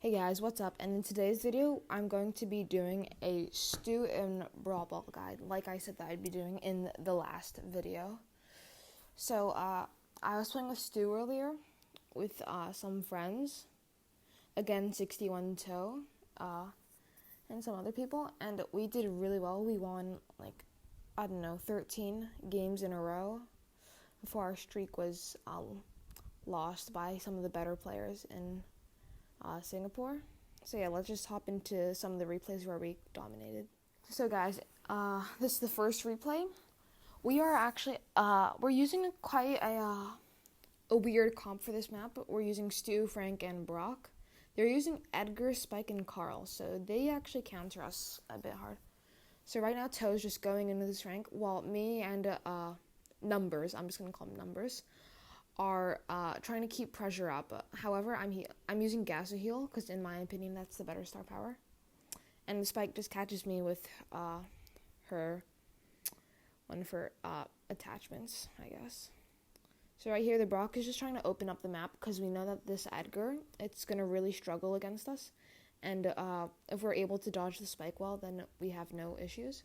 Hey guys, what's up? And in today's video, I'm going to be doing a Stu and Brawl Ball guide, like I said that I'd be doing in the last video. So, I was playing with Stu earlier with some friends, again 61 Toe, and some other people, and we did really well. We won, 13 games in a row before our streak was lost by some of the better players in Singapore. So yeah, let's just hop into some of the replays where we dominated. So guys, this is the first replay. We are actually we're using quite a weird comp for this map. We're using Stu, Frank, and Brock. They're using Edgar, Spike, and Carl, so they actually counter us a bit hard. So right now, Toe's just going into this rank, while me and Numbers, I'm just gonna call them Numbers, are trying to keep pressure up. However, I'm using Gasso Heal because in my opinion that's the better star power. And the Spike just catches me with her one of her attachments, I guess. So right here the Brock is just trying to open up the map because we know that this Edgar, it's going to really struggle against us. And if we're able to dodge the Spike well, then we have no issues.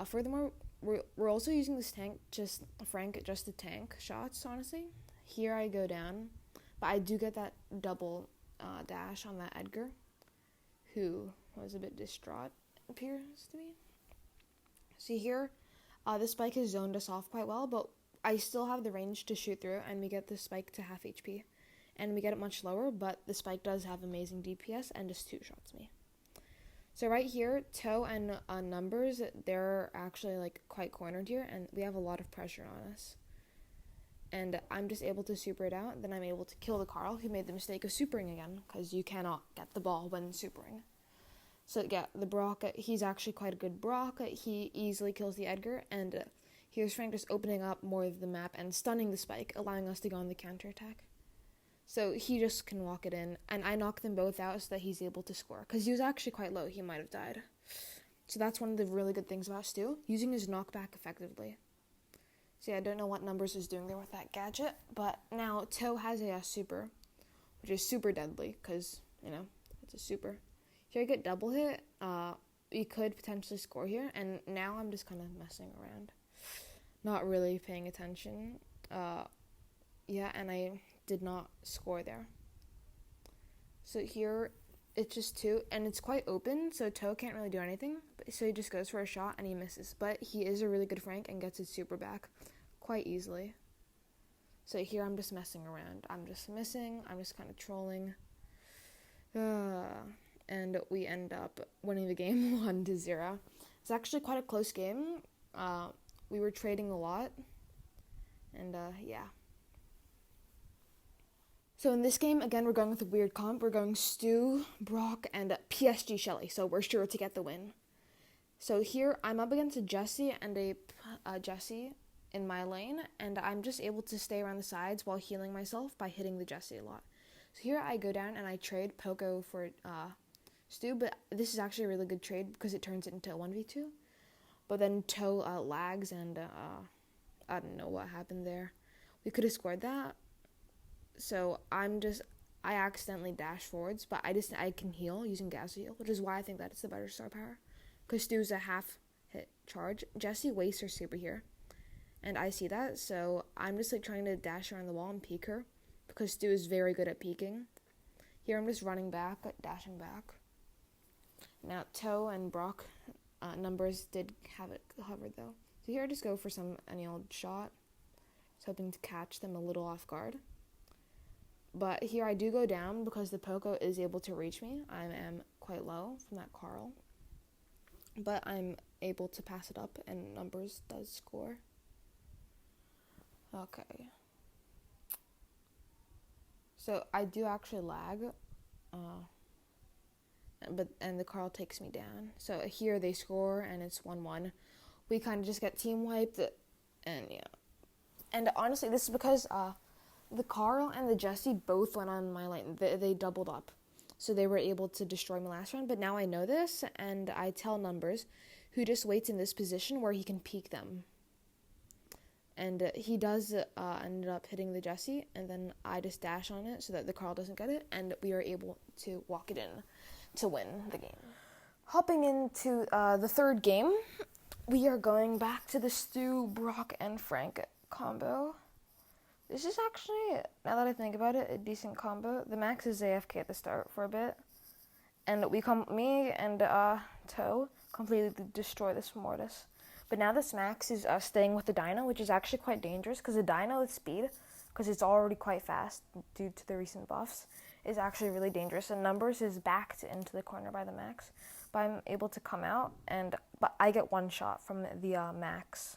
Furthermore, we're also using this tank, Frank, just to tank shots, honestly. Here I go down, but I do get that double dash on that Edgar, who was a bit distraught, appears to be. See here, the Spike has zoned us off quite well, but I still have the range to shoot through, and we get the Spike to half HP. And we get it much lower, but the Spike does have amazing DPS and just two-shots me. So right here, Toe and Numbers, they're actually quite cornered here, and we have a lot of pressure on us. And I'm just able to super it out, then I'm able to kill the Carl, who made the mistake of supering again, because you cannot get the ball when supering. So yeah, the Brock, he's actually quite a good Brock. He easily kills the Edgar, and here's Frank just opening up more of the map and stunning the Spike, allowing us to go on the counterattack. So he just can walk it in, and I knock them both out so that he's able to score. Because he was actually quite low, he might have died. So that's one of the really good things about Stu, using his knockback effectively. So yeah, I don't know what Numbers is doing there with that gadget, but now Toe has a super, which is super deadly, because, it's a super. Here I get double hit, you could potentially score here, and now I'm just kind of messing around. Not really paying attention. Yeah, and I did not score there. So here, it's just two, and it's quite open, so Toe can't really do anything. So he just goes for a shot, and he misses. But he is a really good Frank and gets his super back quite easily. So here I'm just messing around. I'm just missing. I'm just kind of trolling. And we end up winning the game 1-0. It's actually quite a close game. We were trading a lot. And yeah. So in this game, again, we're going with a weird comp. We're going Stu, Brock, and PSG Shelly. So we're sure to get the win. So here, I'm up against a Jessie and a Jessie in my lane. And I'm just able to stay around the sides while healing myself by hitting the Jessie a lot. So here I go down and I trade Poco for Stu. But this is actually a really good trade because it turns it into a 1v2. But then Toe lags and I don't know what happened there. We could have scored that. So I accidentally dash forwards, but I can heal using Gas Heal, which is why I think that it's the better star power. Because Stu's a half hit charge. Jessie wastes her super here, and I see that, so I'm just trying to dash around the wall and peek her, because Stu is very good at peeking. Here I'm just running back, dashing back. Now Toe and Brock Numbers did have it covered though. So here I just go for any old shot, just hoping to catch them a little off guard. But here I do go down because the Poco is able to reach me. I am quite low from that Carl. But I'm able to pass it up, and Numbers does score. Okay. So I do actually lag. And the Carl takes me down. So here they score, and it's 1-1. We kind of just get team wiped. And yeah. And honestly, this is because the Carl and the Jessie both went on my lane. They doubled up. So they were able to destroy me last round. But now I know this, and I tell Numbers, who just waits in this position where he can peek them. And he does ended up hitting the Jessie, and then I just dash on it so that the Carl doesn't get it, and we are able to walk it in to win the game. Hopping into the third game, we are going back to the Stu, Brock, and Frank combo. This is actually, now that I think about it, a decent combo. The Max is AFK at the start for a bit, and me and Toe completely destroy this Mortis. But now this Max is staying with the Dino, which is actually quite dangerous, because the Dino with speed, because it's already quite fast due to the recent buffs, is actually really dangerous. And Numbers is backed into the corner by the Max, but I'm able to come out, but I get one shot from the Max,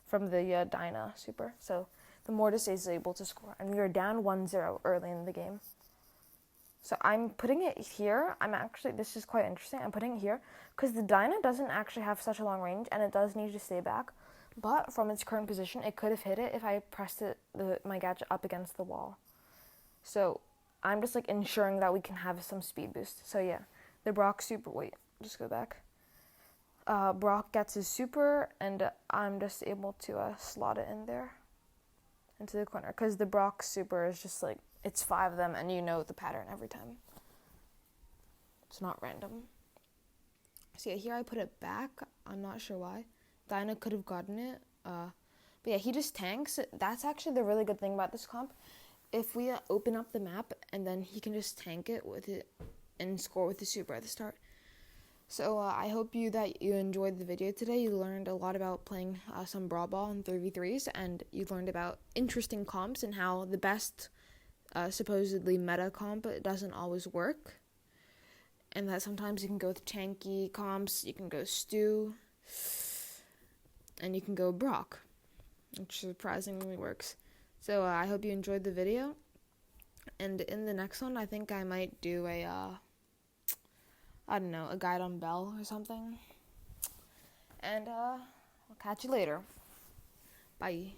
from the Dino super. So the Mortis is able to score, and we are down 1-0 early in the game. So I'm putting it here. This is quite interesting. I'm putting it here because the Dyna doesn't actually have such a long range, and it does need to stay back. But from its current position, it could have hit it if I pressed my gadget up against the wall. So I'm just ensuring that we can have some speed boost. So yeah, the Brock super. Wait, just go back. Brock gets his super, and I'm just able to slot it in there into the corner because the Brock super is just it's 5 of them, and you know the pattern every time. It's not random. So yeah, here I put it back. I'm not sure why. Dyna could have gotten it. But yeah, he just tanks. That's actually the really good thing about this comp. If we open up the map, and then he can just tank it with it and score with the super at the start. So I hope that you enjoyed the video today. You learned a lot about playing some Brawl Ball and 3v3s, and you learned about interesting comps and how the best supposedly meta comp doesn't always work, and that sometimes you can go with tanky comps, you can go Stu, and you can go Brock, which surprisingly works. So I hope you enjoyed the video, and in the next one I think I might do a guide on Bell or something, and I'll catch you later. Bye.